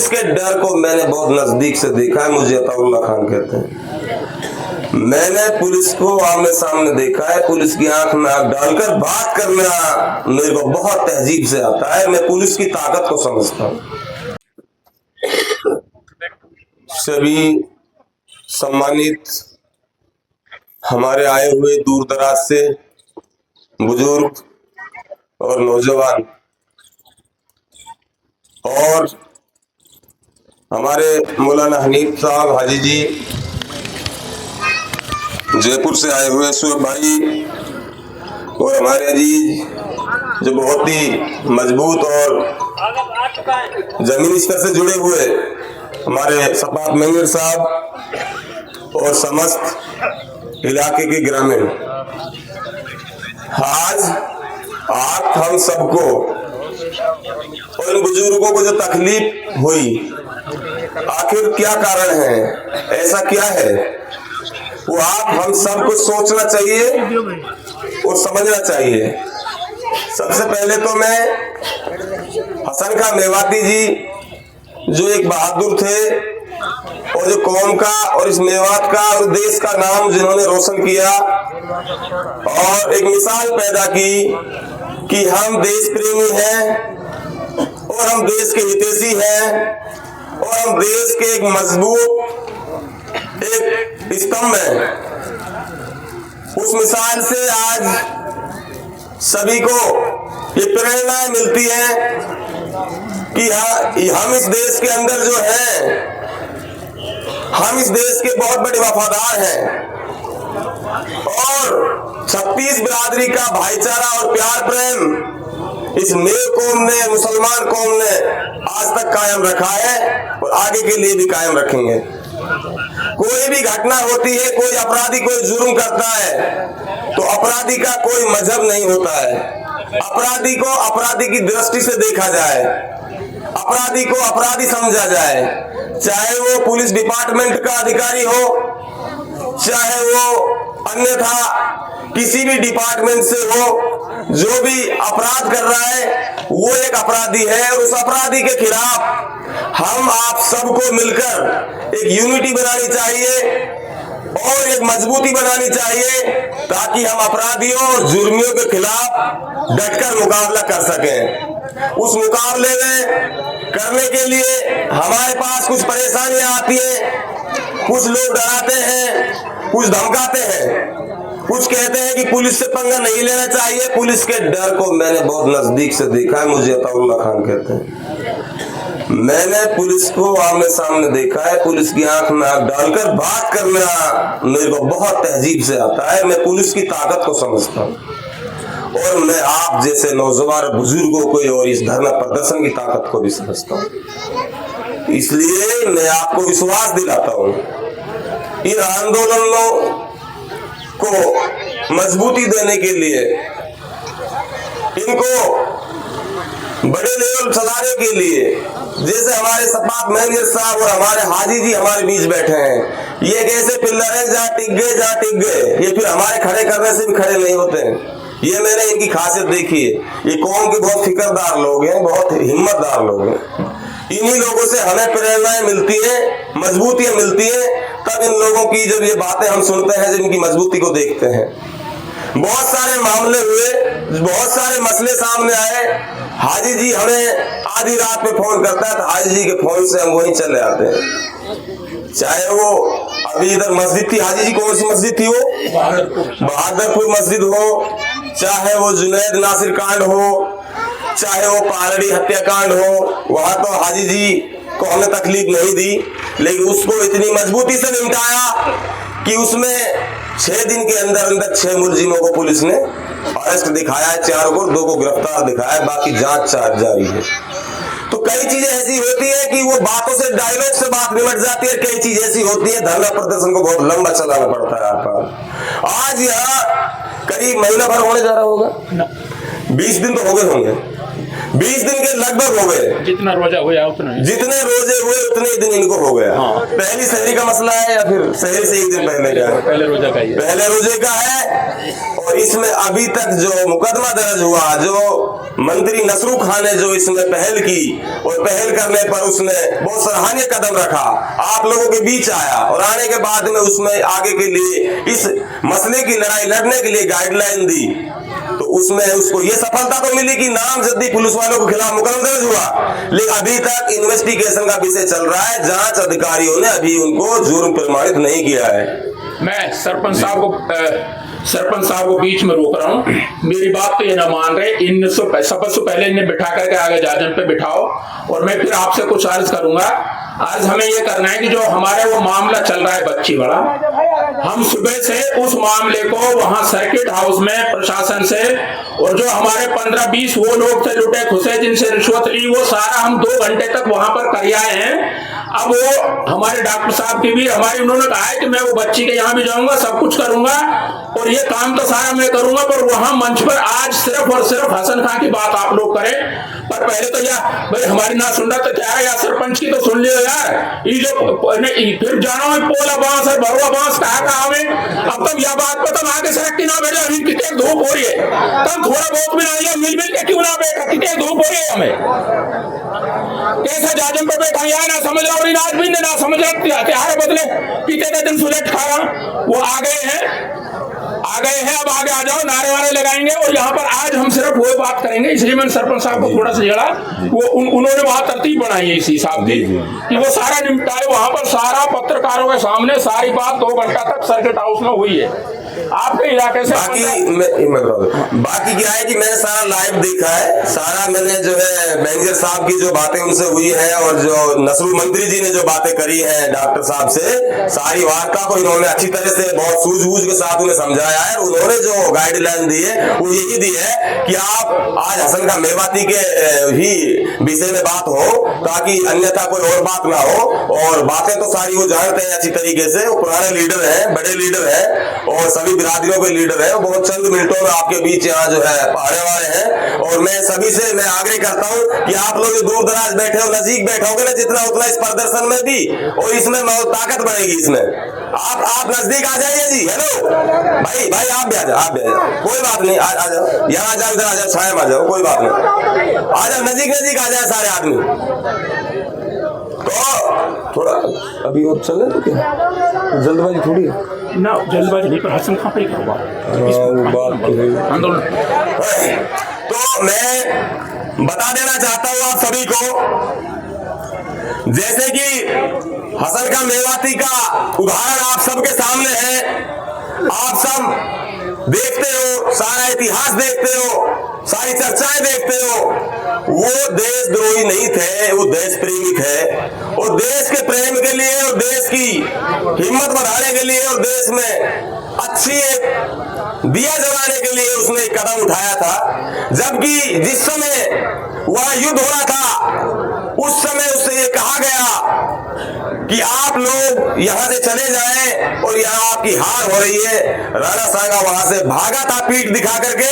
Police के डर को मैंने बहुत नजदीक से देखा है। मुझे अताउल्ला खान कहते हैं। मैंने पुलिस को आमने सामने देखा है। पुलिस की आंख में आंख डालकर बात करना मेरे को बहुत तहजीब से आता है। मैं पुलिस की ताकत को समझता हूँ। सभी सम्मानित हमारे आए हुए दूर दराज से बुजुर्ग और नौजवान और हमारे मौलाना हनीफ साहब हाजी जी, जयपुर से आए हुए सुहेब भाई और हमारे अजीज जो बहुत ही मजबूत और जमीनी स्तर से जुड़े हुए हमारे सपात मंगेर साहब और समस्त इलाके के ग्रामीण, आज आप हम सबको और इन बुजुर्गों को जो तकलीफ हुई, आखिर क्या कारण है, ऐसा क्या है, वो आप हम सबको सोचना चाहिए और समझना चाहिए। सबसे पहले तो मैं हसन खां मेवाती जी, जो एक बहादुर थे और जो कौम का और इस मेवात का और देश का नाम जिन्होंने रोशन किया और एक मिसाल पैदा की कि हम देश प्रेमी हैं और हम देश के हितैषी हैं और हम देश के एक मजबूत एक स्तंभ हैं। उस मिसाल से आज सभी को ये प्रेरणा मिलती है कि हम इस देश के अंदर जो हैं, हम इस देश के बहुत बड़े वफादार हैं और 36 बिरादरी का भाईचारा और प्यार प्रेम इस मेर कौम ने, मुसलमान कौम ने आज तक कायम रखा है और आगे के लिए भी कायम रखेंगे। कोई भी घटना होती है, कोई अपराधी कोई जुर्म करता है तो अपराधी का कोई मजहब नहीं होता है। अपराधी को अपराधी की दृष्टि से देखा जाए, अपराधी को अपराधी समझा जाए, चाहे वो पुलिस डिपार्टमेंट का अधिकारी हो, चाहे वो अन्यथा किसी भी डिपार्टमेंट से हो। जो भी अपराध कर रहा है वो एक अपराधी है और उस अपराधी के खिलाफ हम आप सबको मिलकर एक यूनिटी बनानी चाहिए और एक मजबूती बनानी चाहिए ताकि हम अपराधियों और जुर्मियों के खिलाफ डटकर मुकाबला कर सकें। उस मुकाबले में करने के लिए हमारे पास कुछ परेशानियां आती हैं। कुछ लोग डराते हैं, कुछ धमकाते हैं, कुछ कहते हैं कि पुलिस से पंगा नहीं लेना चाहिए। पुलिस के डर को मैंने बहुत नजदीक से देखा है। मुझे अताउल्ला खान कहते हैं। मैंने पुलिस को आमने सामने देखा है। पुलिस की आंख में आंख डालकर बात करना मेरे को बहुत तहजीब से आता है। मैं पुलिस की ताकत को समझता हूँ और मैं आप जैसे नौजवान बुजुर्गों को और इस धरना प्रदर्शन की ताकत को भी समझता हूँ। इसलिए मैं आपको विश्वास दिलाता हूँ, इन आंदोलनों को मजबूती देने के लिए, इनको बड़े लेवल चलाने के लिए, जैसे हमारे सपात मंगेर साहब और हमारे हाजी जी हमारे बीच बैठे हैं, ये एक ऐसे पिल्लर है जहाँ टिक गए, ये फिर हमारे खड़े करने से भी खड़े नहीं होते हैं। ये मैंने इनकी खासियत देखी है। ये कौम के बहुत फिक्रदार लोग हैं, बहुत हिम्मतदार लोग हैं। इन्हीं लोगों से हमें प्रेरणाएं मिलती हैं, मजबूतियां मिलती हैं। तब इन लोगों की जब ये बातें हम सुनते हैं, जब इनकी मजबूती को देखते हैं, बहुत सारे मामले हुए, बहुत सारे मसले सामने आए। हाजी जी हमें आधी रात में फोन करता है तो हाजी जी के फोन से हम वहीं चले आते हैं। चाहे वो अभी इधर मस्जिद थी, हाजी जी कौन सी मस्जिद थी, वो बहादुरपुर मस्जिद हो, चाहे वो जुनैद नासिर कांड हो, चाहे वो पालड़ी हत्याकांड हो, वहां तो हाजी जी को हमने तकलीफ नहीं दी, लेकिन उसको इतनी मजबूती से निपटाया कि उसमें 6 दिन के अंदर अंदर 6 मुलजिमों को पुलिस ने अरेस्ट दिखाया है, 4 को, 2 को गिरफ्तार दिखाया है, बाकी जांच जारी है। तो कई चीजें ऐसी होती है कि वो बातों से, डायलॉग से बात निमट जाती है। कई चीज ऐसी होती है धरना प्रदर्शन को बहुत लंबा चलाना पड़ता है। आपका आज यहाँ करीब महीना भर होने जा रहा होगा, 20 दिन तो हो गए होंगे, 20 दिन के लगभग हो गए। जितना रोजा हुआ उतना, जितने रोजे हुए उतने दिन इनको हो गया। हाँ। पहली सहरी का मसला है या फिर सहरी से एक दिन पहले का है? पहले रोजा का ही है। पहले रोजे का है और और इसमें अभी तक जो मुकदमा दर्ज हुआ, जो मंत्री नसरू खान ने जो इसमें पहल की और पहल करने पर उसने बहुत सराहनीय कदम रखा, आप लोगों के बीच आया और आने के बाद में उसमें आगे के लिए इस मसले की लड़ाई लड़ने के लिए गाइडलाइन दी, तो उसमें उसको ये सफलता तो मिली कि नामजद पुलिस वालों के खिलाफ मुकदमा दर्ज हुआ, लेकिन अभी तक इन्वेस्टिगेशन का विषय चल रहा है। जांच अधिकारियों ने अभी उनको जुर्म प्रमाणित नहीं किया है। मैं सरपंच साहब को बीच में रोक रहा हूँ। मेरी बात तो ये ना मान रहे, इन सबसे पहले इन्हें बिठा करके आगे जाजन पे बिठाओ और मैं फिर आपसे कुछ अर्ज करूंगा। आज हमें ये करना है कि जो हमारे वो मामला चल रहा है बच्ची वाला, हम सुबह से उस मामले को वहां सर्किट हाउस में प्रशासन से और जो हमारे 15-20 वो लोग थे लुटे खुसे जिनसे रिश्वत ली, वो सारा हम 2 घंटे तक वहां पर कर आए हैं। अब वो हमारे डॉक्टर साहब की भी उन्होंने कहा है कि मैं वो बच्ची के यहाँ भी जाऊंगा, सब कुछ करूंगा और ये काम तो सारा मैं करूंगा, पर वहां मंच पर आज सिर्फ और सिर्फ हसन खां की बात आप लोग करें। पर पहले तो यार भाई हमारी ना सुन रहा तो क्या है यार, सरपंच की तो सुन लियो यार। ये जो फिर जाना है पोला बांस है भरुआ बांस कहा हमें, अब तक यह बात पर तुम आगे सरकती ना बैठे, अभी कितने धूप हो रही है, तब थोड़ा बहुत भी ना मिल के क्यों ना बैठा, कितने धूप हो रही है हमें कैसे जाजम पर बैठा यार, ना समझ रहा और आज भी ना समझ रहा त्योहार बदले पीते का दिन सुलेट खा रहा। वो आ गए हैं, अब आगे आ जाओ, नारे वारे लगाएंगे और यहाँ पर आज हम सिर्फ वो बात करेंगे। इसलिए मैंने सरपंच साहब को थोड़ा सा जड़ा, वो उन्होंने वहां तरतीब बनाई है इस हिसाब की कि वो सारा निपटाए। वहां पर सारा पत्रकारों के सामने सारी बात 2 घंटा तक सर्किट हाउस में हुई है आपके इलाके से। बाकी क्या है कि मैंने सारा लाइव देखा है, सारा मैंने जो है मैनेजर साहब की जो बातें उनसे हुई है और जो नसरू मंत्री जी ने जो बातें करी है डॉक्टर साहब से, सारी वार्ता को इन्होंने अच्छी तरह से बहुत सूझबूझ के साथ उन्हें समझाया है। उन्होंने जो गाइडलाइन दी है वो यही दी है कि आप आज हसन खां मेवाती के ही विषय में बात हो, ताकि अन्यथा कोई और बात ना हो। और बातें तो सारी वो जानते हैं अच्छी तरीके से, वो पुराने लीडर हैं, बड़े लीडर हैं और सभी बिरादरियों के लीडर हैं। बहुत चंद मिनटों में आपके बीच यहाँ जो है आने वाले हैं और मैं सभी से मैं आग्रह करता हूँ कि आप लोग दूर दराज बैठे हो, नजदीक बैठे होगे ना, जितना उतना इस प्रदर्शन में भी और इसमें ताकत बढ़ेगी। इसमें आप नजदीक आ जाइए जी। हेलो भाई आप भी आ जाओ, कोई बात नहीं, आ जाओ, यहाँ आ जाओ, इधर आ जाओ, छाया में आ जाओ, कोई बात नहीं, आ जाओ, नजदीक आ जाए सारे आदमी। तो थोड़ा अभी और चले तो क्या जल्दबाजी थोड़ी ना, जल्दबाजी नहीं, पर हसन खां पे करूँगा आंदोलन। तो मैं बता देना चाहता हूँ आप सभी को, जैसे कि हसन खां मेवाती का उदाहरण आप सबके सामने है, आप सब देखते हो, सारा इतिहास देखते हो, सारी चर्चाएं देखते हो। वो देशद्रोही नहीं थे, वो देश प्रेमी थे और देश के प्रेम के लिए और देश की हिम्मत बढ़ाने के लिए और देश में अच्छी एक दिया जलाने के लिए उसने एक कदम उठाया था। जबकि जिस समय वह युद्ध हो रहा था उस समय उससे ये कहा गया कि आप लोग यहां से चले जाएं और यहां आपकी हार हो रही है। राणा सांगा वहां से भागा था पीठ दिखा करके,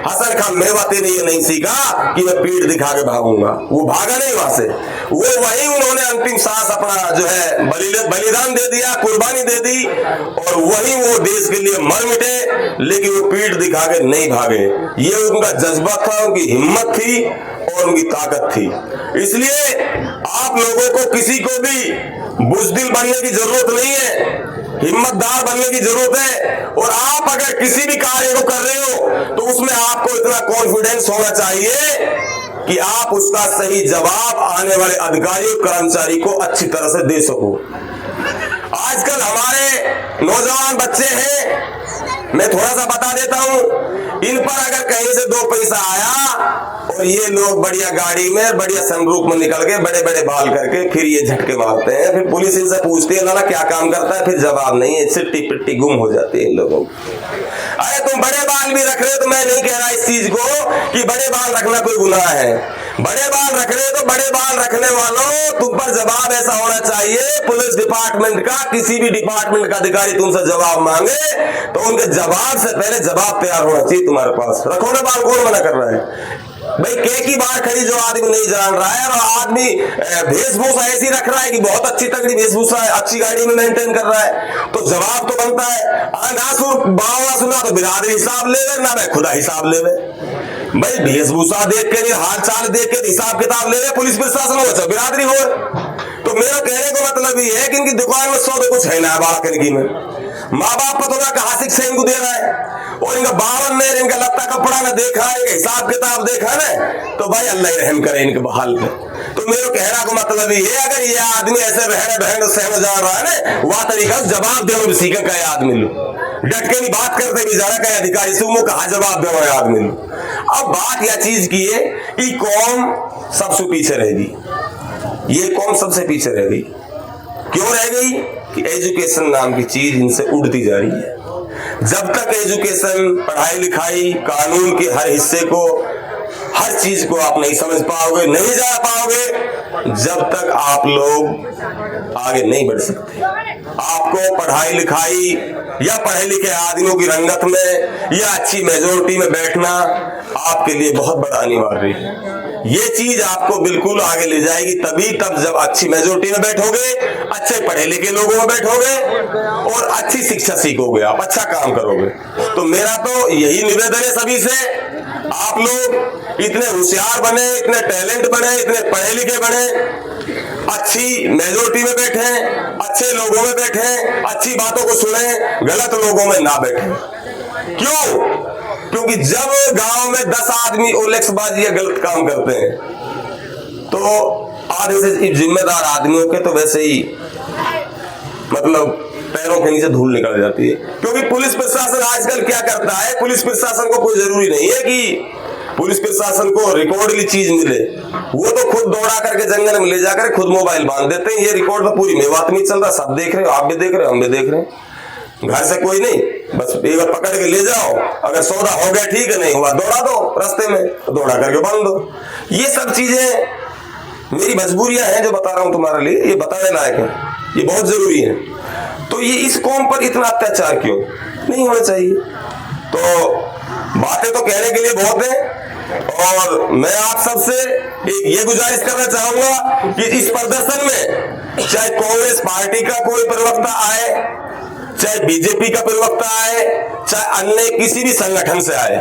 हसन खां मेवाती ने ये नहीं सीखा कि मैं पीठ दिखा के भागूंगा, वो भागा नहीं वहां से, वो वहीं उन्होंने अंतिम सांस अपना जो है बलिदान दे दिया, कुर्बानी दे दी और वहीं वो देश के लिए मर मिटे, लेकिन वो पीठ दिखा के नहीं भागे। ये उनका जज्बा था, उनकी हिम्मत थी और उनकी ताकत थी। इसलिए आप लोगों को किसी को भी बुज़दिल बनने की जरूरत नहीं है, हिम्मतदार बनने की जरूरत है। और आप अगर किसी भी कार्य को कर रहे हो तो उसमें आपको इतना कॉन्फिडेंस होना चाहिए कि आप उसका सही जवाब आने वाले अधिकारी और कर्मचारी को अच्छी तरह से दे सको। आजकल हमारे नौजवान बच्चे हैं, मैं थोड़ा सा बता देता हूं, इन पर अगर कहीं से 2 पैसा आया और ये लोग बढ़िया गाड़ी में बढ़िया सनरूफ में निकल के बड़े बड़े बाल करके फिर ये झटके मारते हैं, फिर पुलिस इनसे पूछती है ना क्या काम करता है, फिर जवाब नहीं है, सिट्टी पिट्टी गुम हो जाती है इन लोगों। अरे तुम बड़े बाल भी रख रहे हो, तो मैं नहीं कह रहा इस चीज को कि बड़े बाल रखना कोई गुनाह है, बड़े बाल रख रहे हो तो बड़े बाल रखने वालों तुम पर जवाब ऐसा होना चाहिए, पुलिस डिपार्टमेंट का किसी भी डिपार्टमेंट का अधिकारी तुमसे जवाब मांगे तो उनके जवाब से पहले जवाब तैयार होना चाहिए तुम्हारे पास। रखो ना बाल, कौन मना कर रहा है? भाई के की बात खड़ी जो आदमी नहीं जान रहा है, और आदमी वेशभूषा ऐसी रख रहा है कि बहुत अच्छी तगड़ी वेशभूषा है, अच्छी गाड़ी में मेंटेन कर रहा है, तो जवाब तो बनता है। ना सुर बावला सुना तो बिरादरी हिसाब लेवे, ना मैं खुदा हिसाब लेवे। भाई वेशभूषा देख के, हाल चाल देख के हिसाब किताब लेवे पुलिस प्रशासन हो, बिरादरी हो। तो मेरा कहने का मतलब ये है कि इनकी दुकान में सौदे कुछ है ना बालक इनकी में, माँ बाप को तो कहा शिक्षा इनको दे रहा है, और इनका बावन में इनका लत्ता कपड़ा ना देखा, इनका हिसाब किताब देखा ना, तो भाई अल्लाह ही रहम करे इनके बहाल पे। तो मेरे कहना का मतलब ये, अगर ये आदमी ऐसे बहन बहन सहम जा रहा है ना, वह तरीका जवाब दे भी सीखा का आदमी लो, डट के नहीं बात करते भी ज्यादा कहे अधिकारी सुमो कहा जवाब दे आदमी लो। अब बात यह चीज की है कि कौम सबसे पीछे रहेगी, ये कौम सबसे पीछे रह गई। क्यों रह गई? कि एजुकेशन नाम की चीज इनसे उड़ती जा रही है। जब तक एजुकेशन, पढ़ाई लिखाई, कानून के हर हिस्से को, हर चीज को आप नहीं समझ पाओगे, नहीं जा पाओगे, जब तक आप लोग आगे नहीं बढ़ सकते। आपको पढ़ाई लिखाई या पढ़े लिखे आदमियों की रंगत में या अच्छी मेजोरिटी में बैठना आपके लिए बहुत बड़ा अनिवार्य है। ये चीज आपको बिल्कुल आगे ले जाएगी तभी तब जब अच्छी मेजोरिटी में बैठोगे, अच्छे पढ़े लिखे लोगों में बैठोगे और अच्छी शिक्षा सीखोगे, आप अच्छा काम करोगे। तो मेरा तो यही निवेदन है सभी से, आप लोग इतने होशियार बने, इतने टैलेंट बने, इतने पढ़े लिखे बने, अच्छी मेजोरिटी में बैठे, अच्छे लोगों में बैठे, अच्छी बातों को सुने, गलत लोगों में ना बैठे। क्यों? क्योंकि जब गांव में 10 आदमी ओलेक्सबाजी या गलत काम करते हैं तो आधे से जिम्मेदार आदमियों के तो वैसे ही मतलब पैरों के नीचे धूल निकल जाती है। क्योंकि पुलिस प्रशासन आजकल क्या करता है, पुलिस प्रशासन को कोई जरूरी नहीं है कि पुलिस प्रशासन को रिकॉर्डली चीज मिले, वो तो खुद दौड़ा करके जंगल में ले जाकर खुद मोबाइल बांध देते हैं। ये रिकॉर्ड तो पूरी मेवात में चल रहा, सब देख रहे हो, आप भी देख रहे हो, हम भी देख रहे हैं। घर से कोई नहीं, बस एक बार पकड़ के ले जाओ, अगर सौदा हो गया ठीक है, नहीं हुआ दौड़ा दो रास्ते में, दौड़ा करके बांध दो। ये सब चीजें मेरी मजबूरियां हैं जो बता रहा हूं तुम्हारे लिए, ये बताने लायक है, ये बहुत जरूरी है। तो ये इस कौम पर इतना अत्याचार क्यों नहीं होना चाहिए? तो बातें तो कहने के लिए बहुत है, और मैं आप सबसे एक ये गुजारिश करना चाहूंगा कि इस प्रदर्शन में चाहे कांग्रेस पार्टी का कोई प्रवक्ता आए, चाहे बीजेपी का प्रवक्ता आए, चाहे अन्य किसी भी संगठन से आए,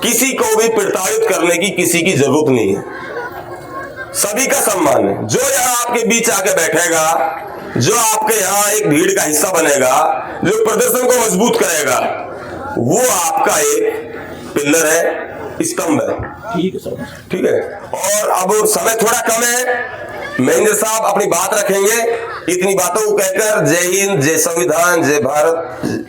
किसी को भी प्रताड़ित करने की किसी की जरूरत नहीं है। सभी का सम्मान है। जो यहाँ आपके बीच आके बैठेगा, जो आपके यहाँ एक भीड़ का हिस्सा बनेगा, जो प्रदर्शन को मजबूत करेगा, वो आपका एक पिलर है, स्तंभ है। ठीक है सर, ठीक है। और अब समय थोड़ा कम है, महेंद्र साहब अपनी बात रखेंगे। इतनी बातों को कहकर जय हिंद, जय संविधान, जय भारत।